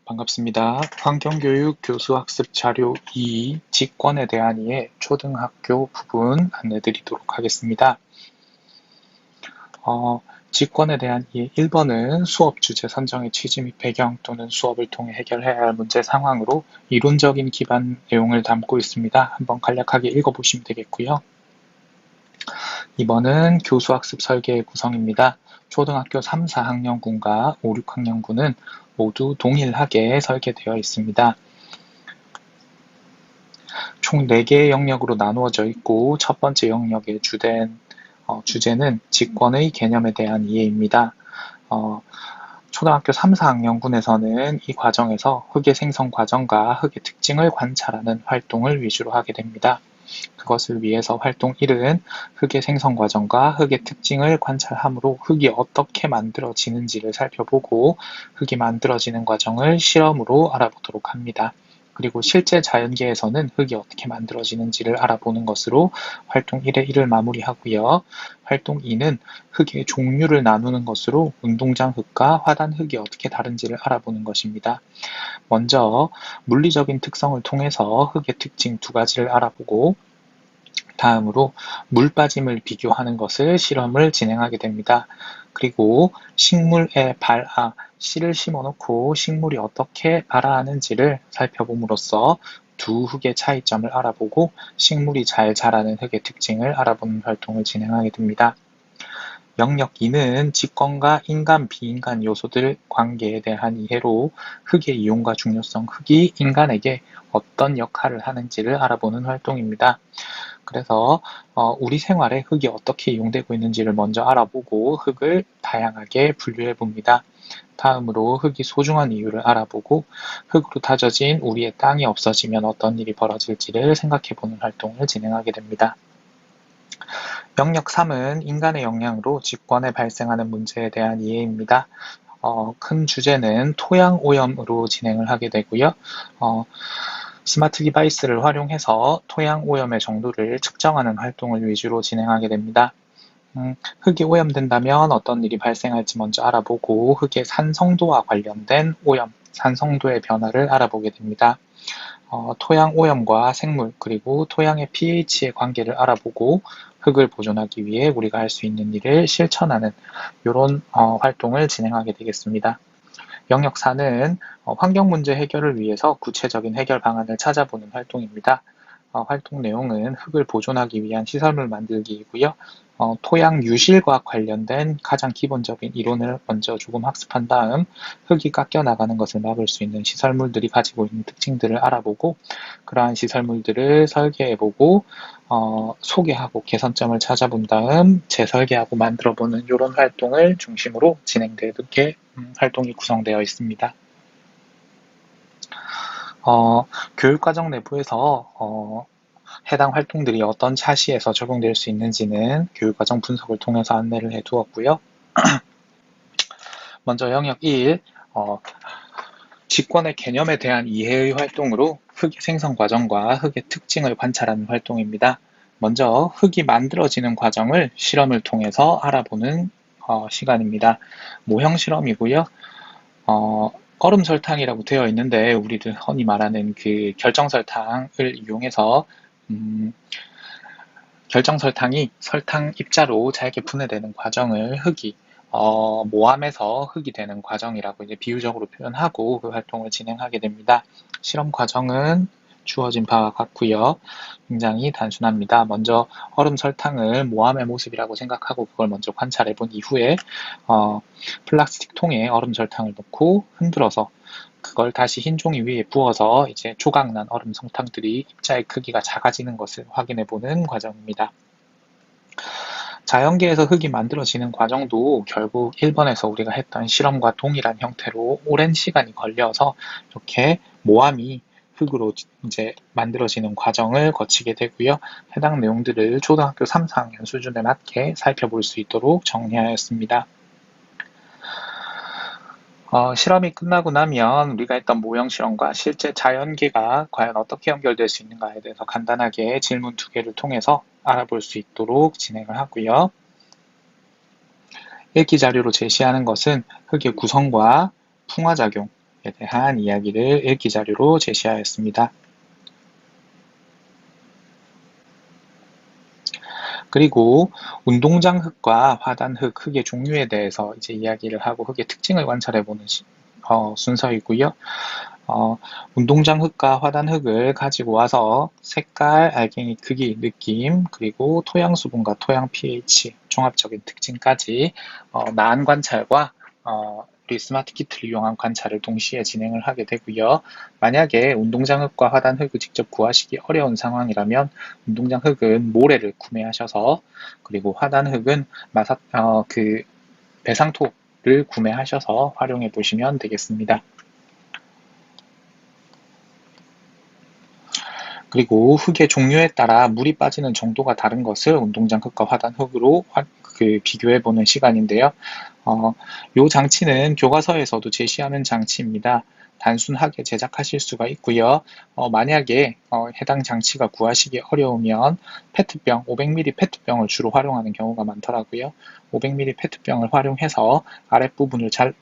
반갑습니다. 환경교육 교수학습 자료 2 직권에 대한 이해 초등학교 부분 안내드리도록 하겠습니다. 직권에 대한 이해 1번은 수업 주제 선정의 취지 및 배경 또는 수업을 통해 해결해야 할 문제 상황으로 이론적인 기반 내용을 담고 있습니다. 한번 간략하게 읽어보시면 되겠고요. 2번은 교수학습 설계의 구성입니다. 초등학교 3, 4학년군과 5, 6학년군은 모두 동일하게 설계되어 있습니다. 총 4개의 영역으로 나누어져 있고 첫 번째 영역의 주제는 직권의 개념에 대한 이해입니다. 초등학교 3, 4학년군에서는 이 과정에서 흙의 생성 과정과 흙의 특징을 관찰하는 활동을 위주로 하게 됩니다. 그것을 위해서 활동 1은 흙의 생성 과정과 흙의 특징을 관찰하므로 흙이 어떻게 만들어지는지를 살펴보고 흙이 만들어지는 과정을 실험으로 알아보도록 합니다. 그리고 실제 자연계에서는 흙이 어떻게 만들어지는지를 알아보는 것으로 활동 1의 1을 마무리하고요. 활동 2는 흙의 종류를 나누는 것으로 운동장 흙과 화단 흙이 어떻게 다른지를 알아보는 것입니다. 먼저 물리적인 특성을 통해서 흙의 특징 2가지를 알아보고 다음으로 물 빠짐을 비교하는 것을 실험을 진행하게 됩니다. 그리고 식물에 씨를 심어놓고 식물이 어떻게 발아하는지를 살펴봄으로써 두 흙의 차이점을 알아보고 식물이 잘 자라는 흙의 특징을 알아보는 활동을 진행하게 됩니다. 영역 2는 직권과 인간, 비인간 요소들 관계에 대한 이해로 흙의 이용과 중요성, 흙이 인간에게 어떤 역할을 하는지를 알아보는 활동입니다. 그래서 우리 생활에 흙이 어떻게 이용되고 있는지를 먼저 알아보고 흙을 다양하게 분류해 봅니다. 다음으로 흙이 소중한 이유를 알아보고 흙으로 다져진 우리의 땅이 없어지면 어떤 일이 벌어질지를 생각해 보는 활동을 진행하게 됩니다. 영역 3은 인간의 역량으로 직권에 발생하는 문제에 대한 이해입니다. 큰 주제는 토양 오염으로 진행을 하게 되고요. 스마트 디바이스를 활용해서 토양 오염의 정도를 측정하는 활동을 위주로 진행하게 됩니다. 흙이 오염된다면 어떤 일이 발생할지 먼저 알아보고 흙의 산성도와 관련된 오염, 산성도의 변화를 알아보게 됩니다. 토양 오염과 생물 그리고 토양의 pH의 관계를 알아보고 흙을 보존하기 위해 우리가 할 수 있는 일을 실천하는 이런 활동을 진행하게 되겠습니다. 영역 4는 환경 문제 해결을 위해서 구체적인 해결 방안을 찾아보는 활동입니다. 활동 내용은 흙을 보존하기 위한 시설물 만들기이고요. 토양 유실과 관련된 가장 기본적인 이론을 먼저 조금 학습한 다음 흙이 깎여 나가는 것을 막을 수 있는 시설물들이 가지고 있는 특징들을 알아보고 그러한 시설물들을 설계해보고 소개하고 개선점을 찾아본 다음 재설계하고 만들어보는 이런 활동을 중심으로 진행되게 활동이 구성되어 있습니다. 교육과정 내부에서 해당 활동들이 어떤 차시에서 적용될 수 있는지는 교육과정 분석을 통해서 안내를 해두었고요. 먼저 영역 1, 직권의 개념에 대한 이해의 활동으로 흙의 생성 과정과 흙의 특징을 관찰하는 활동입니다. 먼저 흙이 만들어지는 과정을 실험을 통해서 알아보는 시간입니다. 모형 실험이고요. 얼음 설탕이라고 되어 있는데 우리들 흔히 말하는 그 결정 설탕을 이용해서 결정 설탕이 설탕 입자로 잘게 분해되는 과정을 흙이 모함에서 흙이 되는 과정이라고 이제 비유적으로 표현하고 그 활동을 진행하게 됩니다. 실험 과정은 주어진 바와 같고요. 굉장히 단순합니다. 먼저 얼음 설탕을 모함의 모습이라고 생각하고 그걸 먼저 관찰해 본 이후에 플라스틱 통에 얼음 설탕을 넣고 흔들어서 그걸 다시 흰 종이 위에 부어서 이제 조각난 얼음 설탕들이 입자의 크기가 작아지는 것을 확인해 보는 과정입니다. 자연계에서 흙이 만들어지는 과정도 결국 1번에서 우리가 했던 실험과 동일한 형태로 오랜 시간이 걸려서 이렇게 모함이 흙으로 이제 만들어지는 과정을 거치게 되고요. 해당 내용들을 초등학교 3, 4학년 수준에 맞게 살펴볼 수 있도록 정리하였습니다. 실험이 끝나고 나면 우리가 했던 모형 실험과 실제 자연계가 과연 어떻게 연결될 수 있는가에 대해서 간단하게 질문 2개를 통해서 알아볼 수 있도록 진행을 하고요. 읽기 자료로 제시하는 것은 흙의 구성과 풍화작용, 대한 이야기를 일기 자료로 제시하였습니다. 그리고 운동장 흙과 화단 흙의 종류에 대해서 이제 이야기를 하고 흙의 특징을 관찰해보는 순서이고요. 운동장 흙과 화단 흙을 가지고 와서 색깔, 알갱이 크기, 느낌, 그리고 토양 수분과 토양 pH, 종합적인 특징까지 나한 관찰과 우리 스마트 키트를 이용한 관찰을 동시에 진행을 하게 되고요. 만약에 운동장 흙과 화단 흙을 직접 구하시기 어려운 상황이라면 운동장 흙은 모래를 구매하셔서, 그리고 화단 흙은 배상토를 구매하셔서 활용해 보시면 되겠습니다. 그리고 흙의 종류에 따라 물이 빠지는 정도가 다른 것을 운동장 흙과 화단 흙으로 비교해보는 시간인데요. 이 장치는 교과서에서도 제시하는 장치입니다. 단순하게 제작하실 수가 있고요. 만약에 해당 장치가 구하시기 어려우면 페트병, 500ml 페트병을 주로 활용하는 경우가 많더라고요. 500ml 페트병을 활용해서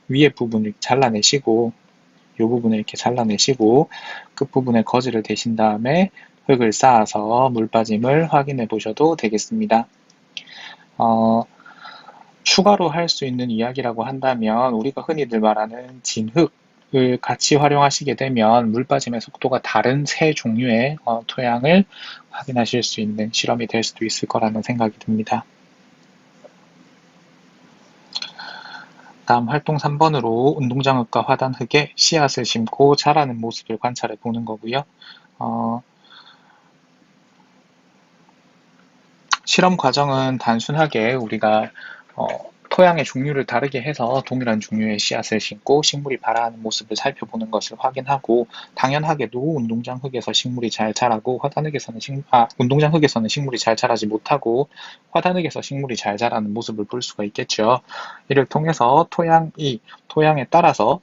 위에 부분을 잘라내시고, 이 부분을 이렇게 잘라내시고 끝부분에 거즈를 대신 다음에 흙을 쌓아서 물 빠짐을 확인해 보셔도 되겠습니다. 추가로 할 수 있는 이야기라고 한다면 우리가 흔히들 말하는 진흙을 같이 활용하시게 되면 물 빠짐의 속도가 다른 세 종류의 토양을 확인하실 수 있는 실험이 될 수도 있을 거라는 생각이 듭니다. 다음 활동 3번으로 운동장 흙과 화단 흙에 씨앗을 심고 자라는 모습을 관찰해 보는 거고요. 실험 과정은 단순하게 우리가 토양의 종류를 다르게 해서 동일한 종류의 씨앗을 심고 식물이 발아하는 모습을 살펴보는 것을 확인하고, 당연하게도 운동장 흙에서 식물이 잘 자라고 운동장 흙에서는 식물이 잘 자라지 못하고 화단 흙에서 식물이 잘 자라는 모습을 볼 수가 있겠죠. 이를 통해서 토양에 따라서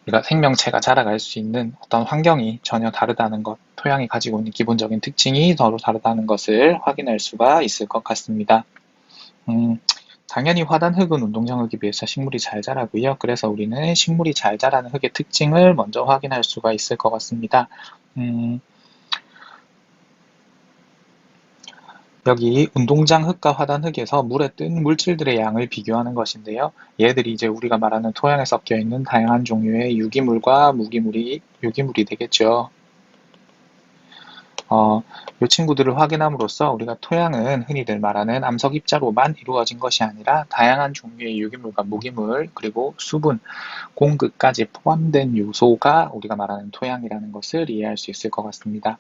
우리가 생명체가 자라갈 수 있는 어떤 환경이 전혀 다르다는 것, 토양이 가지고 있는 기본적인 특징이 서로 다르다는 것을 확인할 수가 있을 것 같습니다. 당연히 화단 흙은 운동장 흙에 비해서 식물이 잘 자라고요. 그래서 우리는 식물이 잘 자라는 흙의 특징을 먼저 확인할 수가 있을 것 같습니다. 여기 운동장 흙과 화단 흙에서 물에 뜬 물질들의 양을 비교하는 것인데요. 얘들이 이제 우리가 말하는 토양에 섞여 있는 다양한 종류의 유기물과 유기물이 되겠죠. 이 친구들을 확인함으로써 우리가 토양은 흔히들 말하는 암석 입자로만 이루어진 것이 아니라 다양한 종류의 유기물과 무기물, 그리고 수분, 공급까지 포함된 요소가 우리가 말하는 토양이라는 것을 이해할 수 있을 것 같습니다.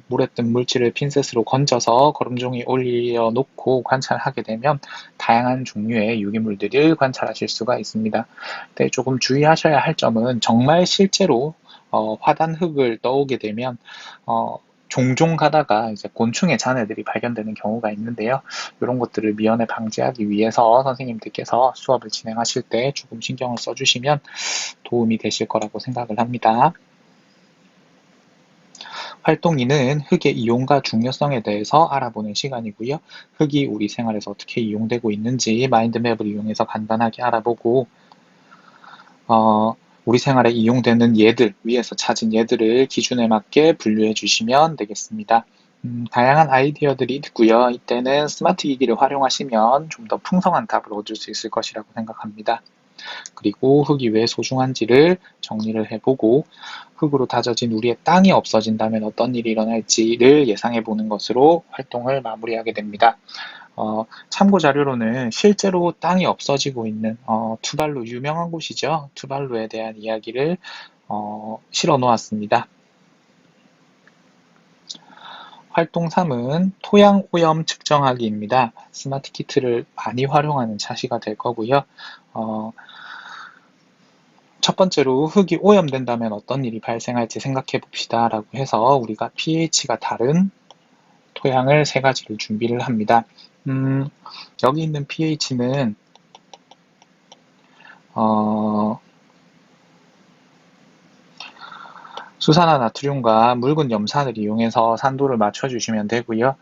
물에 뜬 물질을 핀셋으로 건져서 거름종이 올려놓고 관찰하게 되면 다양한 종류의 유기물들을 관찰하실 수가 있습니다. 근데 조금 주의하셔야 할 점은, 정말 실제로 화단 흙을 떠오게 되면 종종 가다가 이제 곤충의 잔해들이 발견되는 경우가 있는데요. 이런 것들을 미연에 방지하기 위해서 선생님들께서 수업을 진행하실 때 조금 신경을 써주시면 도움이 되실 거라고 생각을 합니다. 활동 2는 흙의 이용과 중요성에 대해서 알아보는 시간이고요. 흙이 우리 생활에서 어떻게 이용되고 있는지 마인드맵을 이용해서 간단하게 알아보고, 우리 생활에 이용되는 예들, 위에서 찾은 예들을 기준에 맞게 분류해 주시면 되겠습니다. 다양한 아이디어들이 있고요. 이때는 스마트 기기를 활용하시면 좀 더 풍성한 답을 얻을 수 있을 것이라고 생각합니다. 그리고 흙이 왜 소중한지를 정리를 해보고, 흙으로 다져진 우리의 땅이 없어진다면 어떤 일이 일어날지를 예상해 보는 것으로 활동을 마무리하게 됩니다. 참고 자료로는 실제로 땅이 없어지고 있는 투발루, 유명한 곳이죠. 투발루에 대한 이야기를 실어 놓았습니다. 활동 3은 토양 오염 측정하기입니다. 스마트 키트를 많이 활용하는 차시가 될 거고요. 첫 번째로 흙이 오염된다면 어떤 일이 발생할지 생각해 봅시다 라고 해서 우리가 pH가 다른 토양을 3가지를 준비를 합니다. 여기 있는 pH는 수산화 나트륨과 묽은 염산을 이용해서 산도를 맞춰주시면 되고요.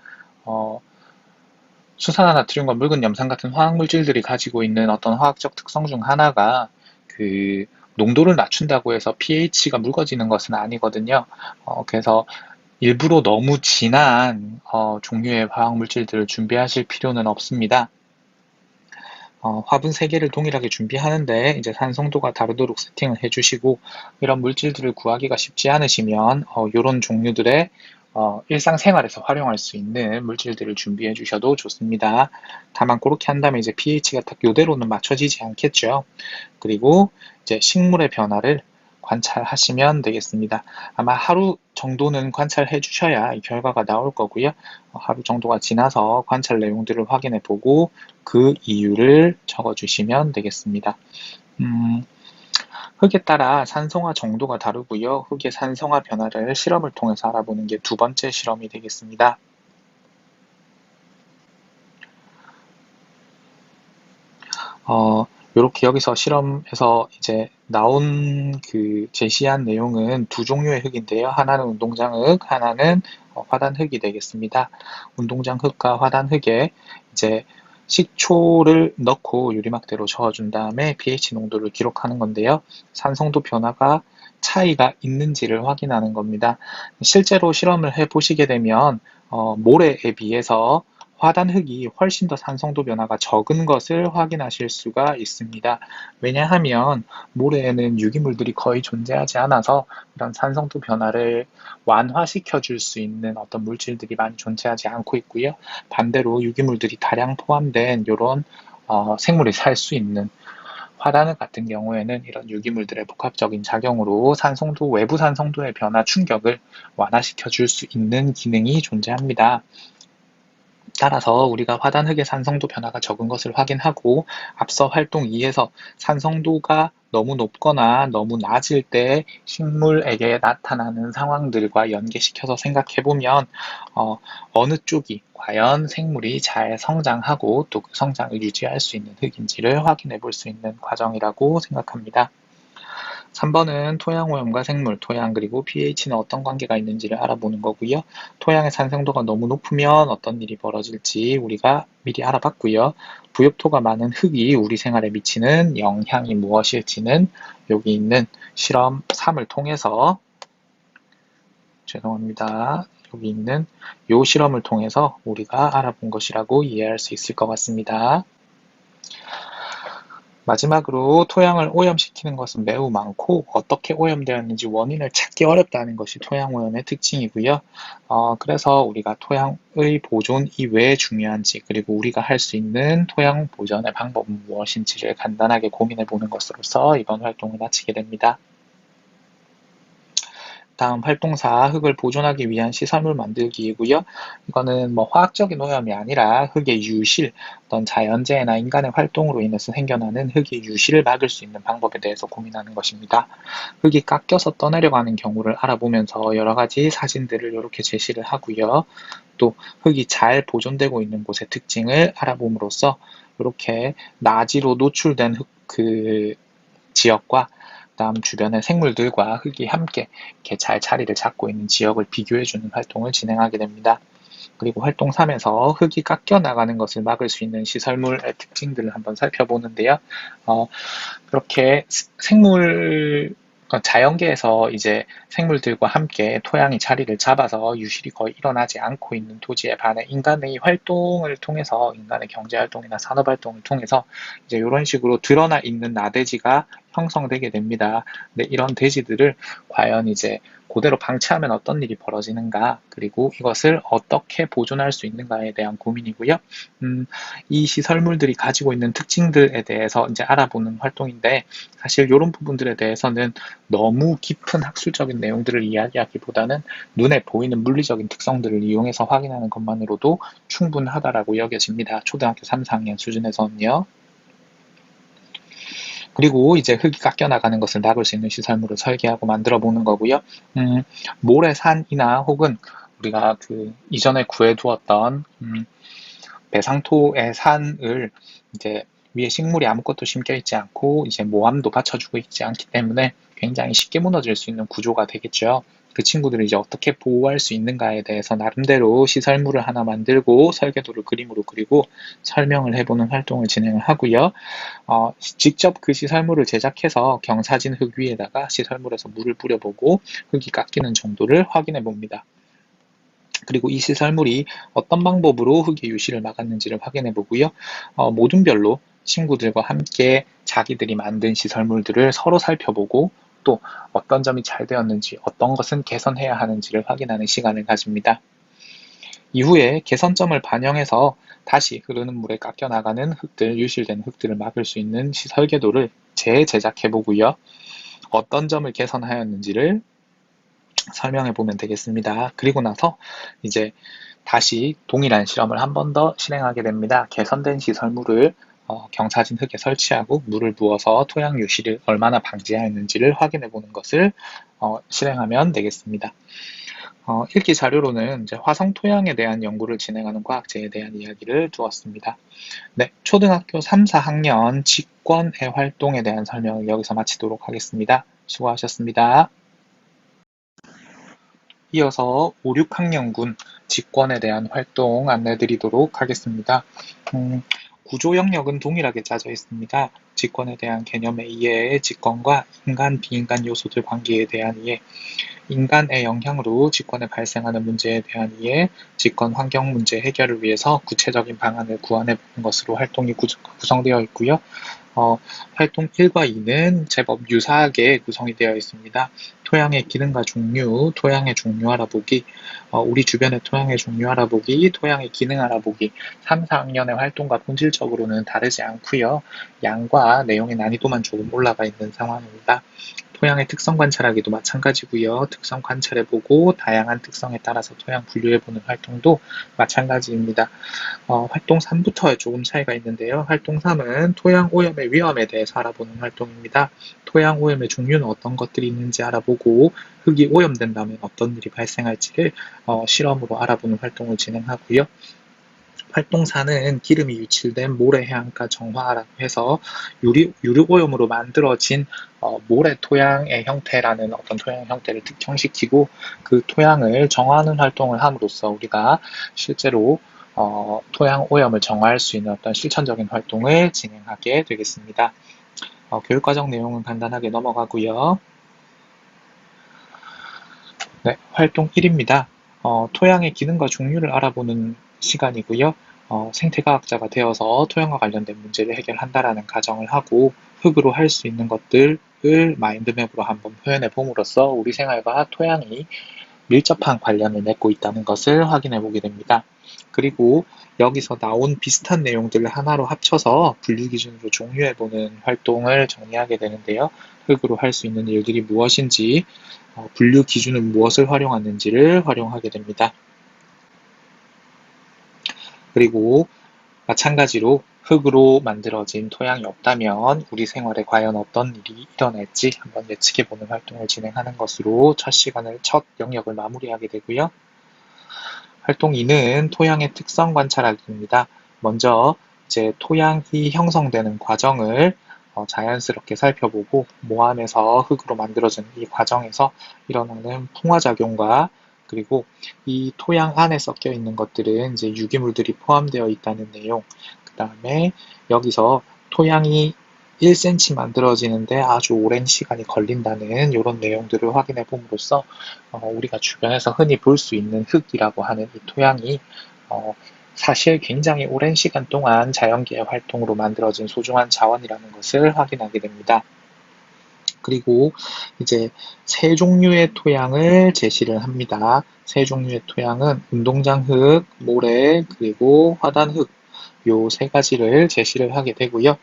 수산화나트륨과 묽은 염산 같은 화학물질들이 가지고 있는 어떤 화학적 특성 중 하나가 그 농도를 낮춘다고 해서 pH가 묽어지는 것은 아니거든요. 그래서 일부러 너무 진한 종류의 화학물질들을 준비하실 필요는 없습니다. 화분 3개를 동일하게 준비하는데 이제 산성도가 다르도록 세팅을 해주시고, 이런 물질들을 구하기가 쉽지 않으시면 이런 종류들의 일상생활에서 활용할 수 있는 물질들을 준비해 주셔도 좋습니다. 다만 그렇게 한다면 이제 pH가 딱 요대로는 맞춰지지 않겠죠. 그리고 이제 식물의 변화를 관찰하시면 되겠습니다. 아마 하루 정도는 관찰해 주셔야 이 결과가 나올 거고요. 하루 정도가 지나서 관찰 내용들을 확인해 보고 그 이유를 적어 주시면 되겠습니다. 음, 흙에 따라 산성화 정도가 다르고요. 흙의 산성화 변화를 실험을 통해서 알아보는 게 두 번째 실험이 되겠습니다. 요렇게 여기서 실험에서 이제 나온 그 제시한 내용은 두 종류의 흙인데요. 하나는 운동장 흙, 하나는 화단 흙이 되겠습니다. 운동장 흙과 화단 흙에 이제 식초를 넣고 유리막대로 저어준 다음에 pH 농도를 기록하는 건데요. 산성도 변화가 차이가 있는지를 확인하는 겁니다. 실제로 실험을 해보시게 되면 모래에 비해서 화단 흙이 훨씬 더 산성도 변화가 적은 것을 확인하실 수가 있습니다. 왜냐하면 모래에는 유기물들이 거의 존재하지 않아서 이런 산성도 변화를 완화시켜 줄 수 있는 어떤 물질들이 많이 존재하지 않고 있고요. 반대로 유기물들이 다량 포함된 이런 생물이 살 수 있는 화단흙 같은 경우에는 이런 유기물들의 복합적인 작용으로 산성도, 외부 산성도의 변화 충격을 완화시켜 줄 수 있는 기능이 존재합니다. 따라서 우리가 화단흙의 산성도 변화가 적은 것을 확인하고, 앞서 활동 2에서 산성도가 너무 높거나 너무 낮을 때 식물에게 나타나는 상황들과 연계시켜서 생각해보면 어느 쪽이 과연 생물이 잘 성장하고 또 그 성장을 유지할 수 있는 흙인지를 확인해 볼 수 있는 과정이라고 생각합니다. 3번은 토양 오염과 생물, 토양 그리고 pH는 어떤 관계가 있는지를 알아보는 거고요. 토양의 산성도가 너무 높으면 어떤 일이 벌어질지 우리가 미리 알아봤고요. 부엽토가 많은 흙이 우리 생활에 미치는 영향이 무엇일지는 여기 있는 실험 3을 통해서, 죄송합니다. 여기 있는 이 실험을 통해서 우리가 알아본 것이라고 이해할 수 있을 것 같습니다. 마지막으로 토양을 오염시키는 것은 매우 많고 어떻게 오염되었는지 원인을 찾기 어렵다는 것이 토양 오염의 특징이고요. 그래서 우리가 토양의 보존이 왜 중요한지, 그리고 우리가 할 수 있는 토양 보존의 방법은 무엇인지를 간단하게 고민해 보는 것으로서 이번 활동을 마치게 됩니다. 다음 활동사, 흙을 보존하기 위한 시설물 만들기이고요. 이거는 뭐 화학적인 오염이 아니라 흙의 유실, 어떤 자연재해나 인간의 활동으로 인해서 생겨나는 흙의 유실을 막을 수 있는 방법에 대해서 고민하는 것입니다. 흙이 깎여서 떠내려가는 경우를 알아보면서 여러 가지 사진들을 이렇게 제시를 하고요. 또 흙이 잘 보존되고 있는 곳의 특징을 알아봄으로써 이렇게 나지로 노출된 그 지역과 그다음 주변의 생물들과 흙이 함께 이렇게 잘 자리를 잡고 있는 지역을 비교해주는 활동을 진행하게 됩니다. 그리고 활동 3에서 흙이 깎여 나가는 것을 막을 수 있는 시설물의 특징들을 한번 살펴보는데요. 그렇게 생물, 자연계에서 이제 생물들과 함께 토양이 자리를 잡아서 유실이 거의 일어나지 않고 있는 토지에 반해 인간의 활동을 통해서, 인간의 경제활동이나 산업활동을 통해서 이제 이런 식으로 드러나 있는 나대지가 형성되게 됩니다. 근데 이런 대지들을 과연 이제 그대로 방치하면 어떤 일이 벌어지는가, 그리고 이것을 어떻게 보존할 수 있는가에 대한 고민이고요. 이 시설물들이 가지고 있는 특징들에 대해서 이제 알아보는 활동인데, 사실 이런 부분들에 대해서는 너무 깊은 학술적인 내용들을 이야기하기보다는 눈에 보이는 물리적인 특성들을 이용해서 확인하는 것만으로도 충분하다라고 여겨집니다. 초등학교 3, 4학년 수준에서는요. 그리고 이제 흙이 깎여 나가는 것을 막을 수 있는 시설물을 설계하고 만들어 보는 거고요. 모래산이나 혹은 우리가 그 이전에 구해두었던 배상토의 산을 이제 위에 식물이 아무것도 심겨 있지 않고 이제 모함도 받쳐주고 있지 않기 때문에 굉장히 쉽게 무너질 수 있는 구조가 되겠죠. 그 친구들을 이제 어떻게 보호할 수 있는가에 대해서 나름대로 시설물을 하나 만들고 설계도를 그림으로 그리고 설명을 해보는 활동을 진행을 하고요. 직접 그 시설물을 제작해서 경사진 흙 위에다가 시설물에서 물을 뿌려보고 흙이 깎이는 정도를 확인해 봅니다. 그리고 이 시설물이 어떤 방법으로 흙의 유실을 막았는지를 확인해 보고요. 모둠별로 친구들과 함께 자기들이 만든 시설물들을 서로 살펴보고 또 어떤 점이 잘 되었는지 어떤 것은 개선해야 하는지를 확인하는 시간을 가집니다. 이후에 개선점을 반영해서 다시 흐르는 물에 깎여 나가는 흙들, 유실된 흙들을 막을 수 있는 설계도를 재제작해 보고요. 어떤 점을 개선하였는지를 설명해 보면 되겠습니다. 그리고 나서 이제 다시 동일한 실험을 한 번 더 실행하게 됩니다. 개선된 시설물을 경사진 흙에 설치하고 물을 부어서 토양 유실을 얼마나 방지하였는지를 확인해 보는 것을 실행하면 되겠습니다. 읽기 자료로는 이제 화성 토양에 대한 연구를 진행하는 과학자에 대한 이야기를 두었습니다. 네, 초등학교 3, 4학년 직권의 활동에 대한 설명을 여기서 마치도록 하겠습니다. 수고하셨습니다. 이어서 5, 6학년군 직권에 대한 활동 안내드리도록 하겠습니다. 구조 영역은 동일하게 짜져 있습니다. 직권에 대한 개념의 이해, 직권과 인간, 비인간 요소들 관계에 대한 이해, 인간의 영향으로 직권에 발생하는 문제에 대한 이해, 직권 환경 문제 해결을 위해서 구체적인 방안을 구현해 보는 것으로 활동이 구성되어 있고요. 활동 1과 2는 제법 유사하게 구성이 되어 있습니다. 토양의 기능과 종류, 토양의 종류 알아보기, 우리 주변의 토양의 종류 알아보기, 토양의 기능 알아보기, 3, 4학년의 활동과 본질적으로는 다르지 않고요. 양과 내용의 난이도만 조금 올라가 있는 상황입니다. 토양의 특성 관찰하기도 마찬가지고요. 특성 관찰해보고 다양한 특성에 따라서 토양 분류해보는 활동도 마찬가지입니다. 활동 3부터 조금 차이가 있는데요. 활동 3은 토양 오염의 위험에 대해서 알아보는 활동입니다. 토양 오염의 종류는 어떤 것들이 있는지 알아보고 흙이 오염된다면 어떤 일이 발생할지를 실험으로 알아보는 활동을 진행하고요. 활동 4는 기름이 유출된 모래 해안가 정화라고 해서 유류오염으로 만들어진 모래 토양의 형태라는 어떤 토양 형태를 특정시키고 그 토양을 정화하는 활동을 함으로써 우리가 실제로 토양 오염을 정화할 수 있는 어떤 실천적인 활동을 진행하게 되겠습니다. 교육과정 내용은 간단하게 넘어가고요. 네, 활동 1입니다. 토양의 기능과 종류를 알아보는 시간이고요. 생태과학자가 되어서 토양과 관련된 문제를 해결한다라는 가정을 하고 흙으로 할 수 있는 것들을 마인드맵으로 한번 표현해 봄으로써 우리 생활과 토양이 밀접한 관련을 맺고 있다는 것을 확인해 보게 됩니다. 그리고 여기서 나온 비슷한 내용들을 하나로 합쳐서 분류 기준으로 종류해 보는 활동을 정리하게 되는데요. 흙으로 할 수 있는 일들이 무엇인지, 분류 기준은 무엇을 활용하는지를 활용하게 됩니다. 그리고 마찬가지로 흙으로 만들어진 토양이 없다면 우리 생활에 과연 어떤 일이 일어날지 한번 예측해 보는 활동을 진행하는 것으로 첫 영역을 마무리하게 되고요. 활동 2는 토양의 특성 관찰하기입니다. 먼저 이제 토양이 형성되는 과정을 자연스럽게 살펴보고 모함에서 흙으로 만들어지는 이 과정에서 일어나는 풍화작용과 그리고 이 토양 안에 섞여 있는 것들은 이제 유기물들이 포함되어 있다는 내용, 그 다음에 여기서 토양이 1cm 만들어지는데 아주 오랜 시간이 걸린다는 이런 내용들을 확인해 봄으로써 우리가 주변에서 흔히 볼 수 있는 흙이라고 하는 이 토양이 사실 굉장히 오랜 시간 동안 자연계의 활동으로 만들어진 소중한 자원이라는 것을 확인하게 됩니다. 그리고 이제 세 종류의 토양을 제시를 합니다. 세 종류의 토양은 운동장 흙, 모래, 그리고 화단 흙, 요 세 가지를 제시를 하게 되고요.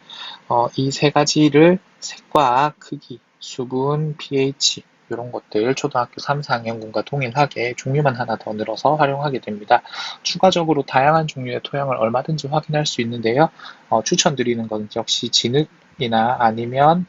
이 세 가지를 색과 크기, 수분, pH 이런 것들 초등학교 3, 4학년군과 동일하게 종류만 하나 더 늘어서 활용하게 됩니다. 추가적으로 다양한 종류의 토양을 얼마든지 확인할 수 있는데요. 추천드리는 것은 역시 진흙이나 아니면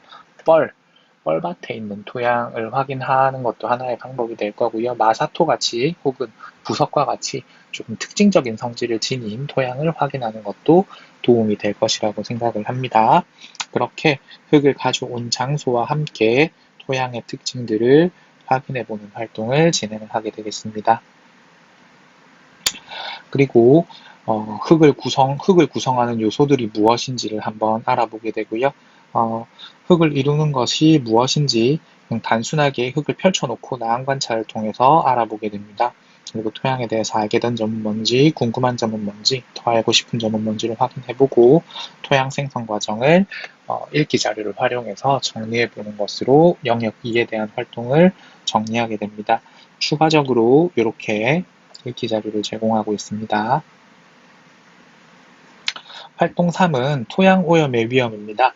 뻘밭에 있는 토양을 확인하는 것도 하나의 방법이 될 거고요. 마사토 같이 혹은 부석과 같이 조금 특징적인 성질을 지닌 토양을 확인하는 것도 도움이 될 것이라고 생각을 합니다. 그렇게 흙을 가져온 장소와 함께 토양의 특징들을 확인해보는 활동을 진행을 하게 되겠습니다. 그리고 흙을 구성하는 요소들이 무엇인지를 한번 알아보게 되고요. 흙을 이루는 것이 무엇인지 단순하게 흙을 펼쳐놓고 나한 관찰을 통해서 알아보게 됩니다. 그리고 토양에 대해서 알게 된 점은 뭔지, 궁금한 점은 뭔지, 더 알고 싶은 점은 뭔지를 확인해보고 토양 생성 과정을 읽기 자료를 활용해서 정리해보는 것으로 영역 2에 대한 활동을 정리하게 됩니다. 추가적으로 이렇게 읽기 자료를 제공하고 있습니다. 활동 3은 토양 오염의 위험입니다.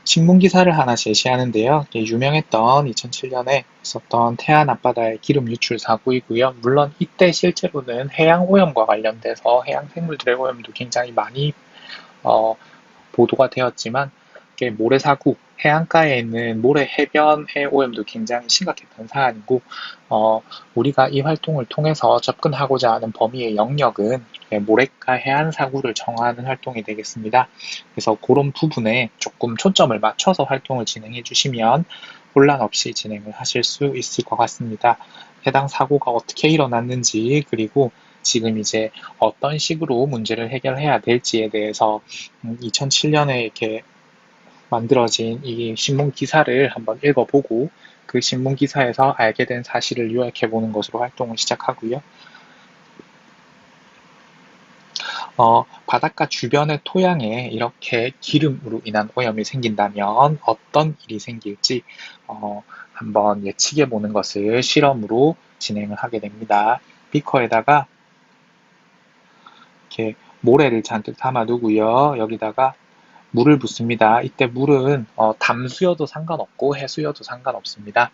신문기사를 하나 제시하는데요. 유명했던 2007년에 있었던 태안 앞바다의 기름 유출 사고이고요. 물론 이때 실제로는 해양 오염과 관련돼서 해양 생물들의 오염도 굉장히 많이 보도가 되었지만 모래사구, 해안가에 있는 모래 해변의 오염도 굉장히 심각했던 사안이고 우리가 이 활동을 통해서 접근하고자 하는 범위의 영역은 모래가 해안사구를 정하는 활동이 되겠습니다. 그래서 그런 부분에 조금 초점을 맞춰서 활동을 진행해 주시면 혼란 없이 진행을 하실 수 있을 것 같습니다. 해당 사고가 어떻게 일어났는지 그리고 지금 이제 어떤 식으로 문제를 해결해야 될지에 대해서 2007년에 이렇게 만들어진 이 신문 기사를 한번 읽어보고 그 신문 기사에서 알게 된 사실을 요약해보는 것으로 활동을 시작하고요. 바닷가 주변의 토양에 이렇게 기름으로 인한 오염이 생긴다면 어떤 일이 생길지 한번 예측해보는 것을 실험으로 진행을 하게 됩니다. 비커에다가 이렇게 모래를 잔뜩 담아두고요. 여기다가 물을 붓습니다. 이때 물은 담수여도 상관없고 해수여도 상관없습니다.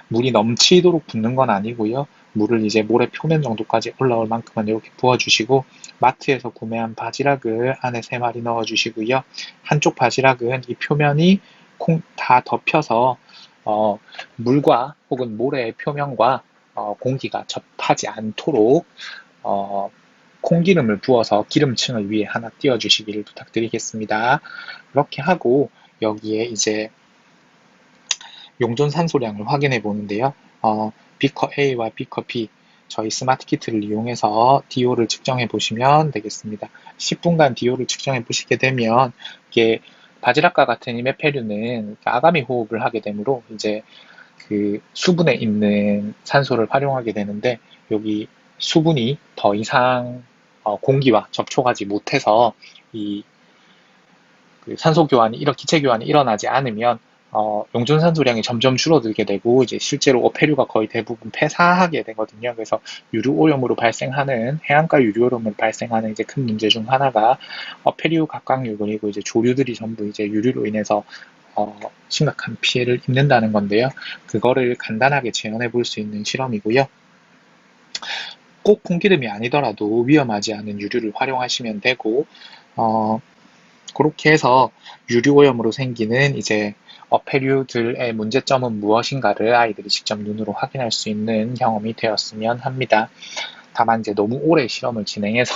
물이 넘치도록 붓는 건 아니고요. 물을 이제 모래 표면 정도까지 올라올 만큼만 이렇게 부어주시고 마트에서 구매한 바지락을 안에 3마리 넣어주시고요. 한쪽 바지락은 이 표면이 다 덮여서 물과 혹은 모래의 표면과 공기가 접하지 않도록 콩기름을 부어서 기름층을 위에 하나 띄워주시기를 부탁드리겠습니다. 이렇게 하고 여기에 이제 용존 산소량을 확인해 보는데요. 비커 A와 비커 B 저희 스마트 키트를 이용해서 DO를 측정해 보시면 되겠습니다. 10분간 DO를 측정해 보시게 되면 이게 바지락과 같은 이메페류는 아가미 호흡을 하게 되므로 이제 그 수분에 있는 산소를 활용하게 되는데 여기 수분이 더 이상 공기와 접촉하지 못해서 이 산소 교환이 기체 교환이 일어나지 않으면 용존 산소량이 점점 줄어들게 되고 이제 실제로 어패류가 거의 대부분 폐사하게 되거든요. 그래서 유류 오염으로 발생하는 해안가 유류 오염으로 발생하는 이제 큰 문제 중 하나가 어패류, 갑각류 그리고 이제 조류들이 전부 이제 유류로 인해서 심각한 피해를 입는다는 건데요. 그거를 간단하게 재현해 볼 수 있는 실험이고요. 꼭 콩기름이 아니더라도 위험하지 않은 유류를 활용하시면 되고 그렇게 해서 유류 오염으로 생기는 이제 어패류들의 문제점은 무엇인가를 아이들이 직접 눈으로 확인할 수 있는 경험이 되었으면 합니다. 다만 이제 너무 오래 실험을 진행해서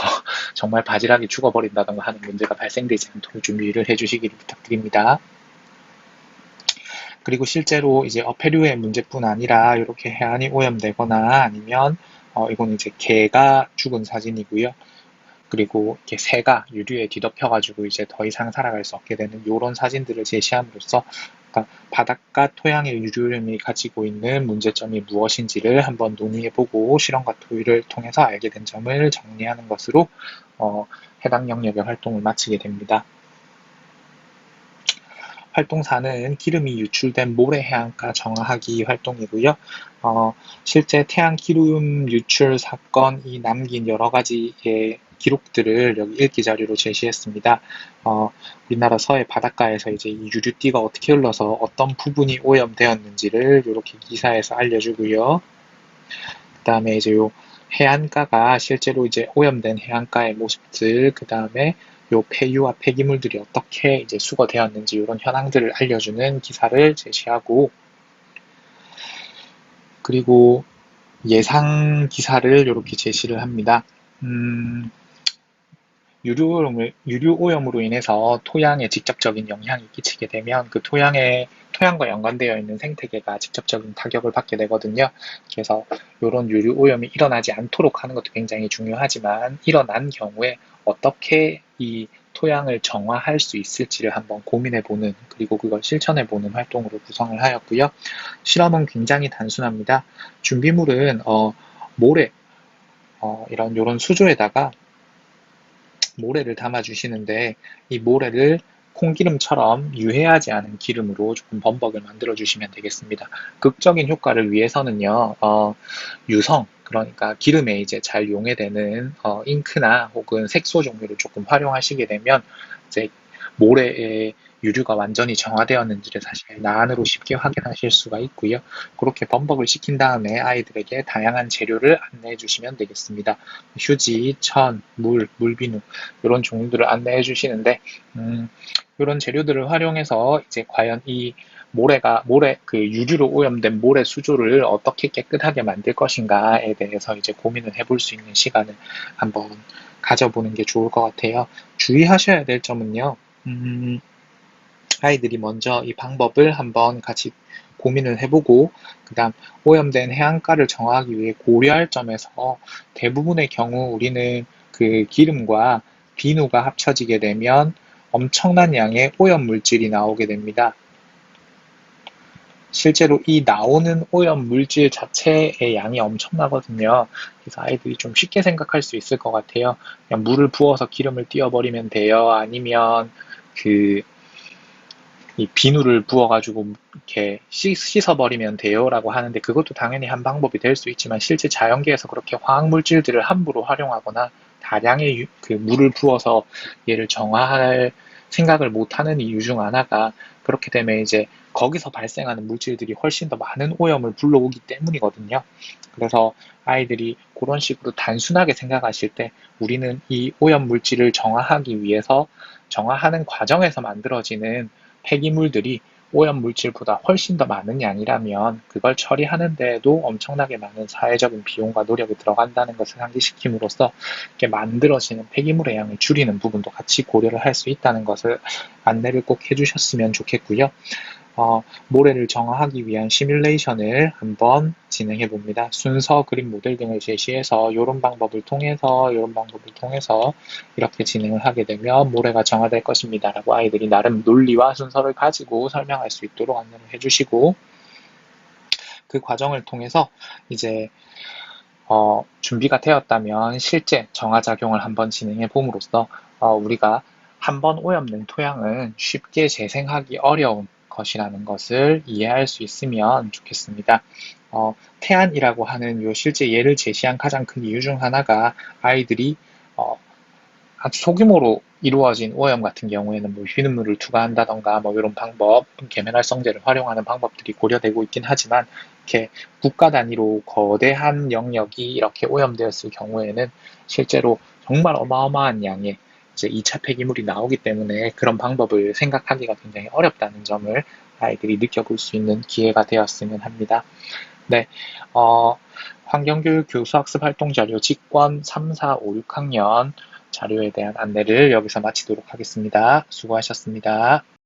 정말 바지락이 죽어버린다던가 하는 문제가 발생되지 않도록 좀 유의를 해주시기를 부탁드립니다. 그리고 실제로 이제 어패류의 문제뿐 아니라 이렇게 해안이 오염되거나 아니면 이건 이제 개가 죽은 사진이고요. 그리고 이렇게 새가 유류에 뒤덮여가지고 이제 더 이상 살아갈 수 없게 되는 이런 사진들을 제시함으로써 그러니까 바닷가 토양의 유류름이 가지고 있는 문제점이 무엇인지를 한번 논의해보고 실험과 토의를 통해서 알게 된 점을 정리하는 것으로 해당 영역의 활동을 마치게 됩니다. 활동 4는 기름이 유출된 모래 해안가 정화하기 활동이고요. 실제 태양 기름 유출 사건이 남긴 여러 가지의 기록들을 여기 읽기 자료로 제시했습니다. 우리나라 서해 바닷가에서 이제 이 유류띠가 어떻게 흘러서 어떤 부분이 오염되었는지를 이렇게 기사에서 알려주고요. 그 다음에 이제 요 해안가가 실제로 이제 오염된 해안가의 모습들, 그 다음에 요 폐유와 폐기물들이 어떻게 이제 수거되었는지 이런 현황들을 알려주는 기사를 제시하고 그리고 예상 기사를 이렇게 제시를 합니다. 유류오염으로 인해서 토양에 직접적인 영향이 끼치게 되면 그 토양과 연관되어 있는 생태계가 직접적인 타격을 받게 되거든요. 그래서 이런 유류오염이 일어나지 않도록 하는 것도 굉장히 중요하지만 일어난 경우에 어떻게 이 토양을 정화할 수 있을지를 한번 고민해보는, 그리고 그걸 실천해보는 활동으로 구성을 하였고요. 실험은 굉장히 단순합니다. 준비물은 모래, 이런 수조에다가 모래를 담아주시는데, 이 모래를 콩기름처럼 유해하지 않은 기름으로 조금 범벅을 만들어 주시면 되겠습니다. 극적인 효과를 위해서는요, 유성, 그러니까 기름에 이제 잘 용해되는 잉크나 혹은 색소 종류를 조금 활용하시게 되면 이제 모래의 유류가 완전히 정화되었는지를 사실 나안으로 쉽게 확인하실 수가 있고요. 그렇게 범벅을 시킨 다음에 아이들에게 다양한 재료를 안내해 주시면 되겠습니다. 휴지, 천, 물비누 이런 종류들을 안내해 주시는데, 이런 재료들을 활용해서 이제 과연 이 그 유류로 오염된 모래 수조를 어떻게 깨끗하게 만들 것인가에 대해서 이제 고민을 해볼 수 있는 시간을 한번 가져보는 게 좋을 것 같아요. 주의하셔야 될 점은요, 아이들이 먼저 이 방법을 한번 같이 고민을 해보고, 그 다음 오염된 해안가를 정화하기 위해 고려할 점에서 대부분의 경우 우리는 그 기름과 비누가 합쳐지게 되면 엄청난 양의 오염 물질이 나오게 됩니다. 실제로 이 나오는 오염 물질 자체의 양이 엄청나거든요. 그래서 아이들이 좀 쉽게 생각할 수 있을 것 같아요. 그냥 물을 부어서 기름을 띄워버리면 돼요. 아니면 그 이 비누를 부어가지고 이렇게 씻어버리면 돼요라고 하는데, 그것도 당연히 한 방법이 될 수 있지만 실제 자연계에서 그렇게 화학 물질들을 함부로 활용하거나 다량의 그 물을 부어서 얘를 정화할 생각을 못하는 이유 중 하나가, 그렇게 되면 이제 거기서 발생하는 물질들이 훨씬 더 많은 오염을 불러오기 때문이거든요. 그래서 아이들이 그런 식으로 단순하게 생각하실 때, 우리는 이 오염 물질을 정화하기 위해서 정화하는 과정에서 만들어지는 폐기물들이 오염 물질보다 훨씬 더 많은 양이라면 그걸 처리하는 데에도 엄청나게 많은 사회적인 비용과 노력이 들어간다는 것을 상기시킴으로써 이렇게 만들어지는 폐기물의 양을 줄이는 부분도 같이 고려를 할 수 있다는 것을 안내를 꼭 해주셨으면 좋겠고요. 모래를 정화하기 위한 시뮬레이션을 한번 진행해 봅니다. 순서, 그림 모델 등을 제시해서 이런 방법을 통해서 이렇게 진행을 하게 되면 모래가 정화될 것입니다 라고 아이들이 나름 논리와 순서를 가지고 설명할 수 있도록 안내를 해주시고, 그 과정을 통해서 이제 준비가 되었다면 실제 정화작용을 한번 진행해 봄으로써 우리가 한번 오염된 토양은 쉽게 재생하기 어려운 것이라는 것을 이해할 수 있으면 좋겠습니다. 태안이라고 하는 요 실제 예를 제시한 가장 큰 이유 중 하나가, 아이들이 아주 소규모로 이루어진 오염 같은 경우에는 뭐 휘늉물을 투과한다던가 뭐 이런 방법, 계면활성제를 활용하는 방법들이 고려되고 있긴 하지만, 이렇게 국가 단위로 거대한 영역이 이렇게 오염되었을 경우에는 실제로 정말 어마어마한 양의 이제 2차 폐기물이 나오기 때문에 그런 방법을 생각하기가 굉장히 어렵다는 점을 아이들이 느껴볼 수 있는 기회가 되었으면 합니다. 네, 환경교육 교수학습 활동자료 직권 3, 4, 5, 6학년 자료에 대한 안내를 여기서 마치도록 하겠습니다. 수고하셨습니다.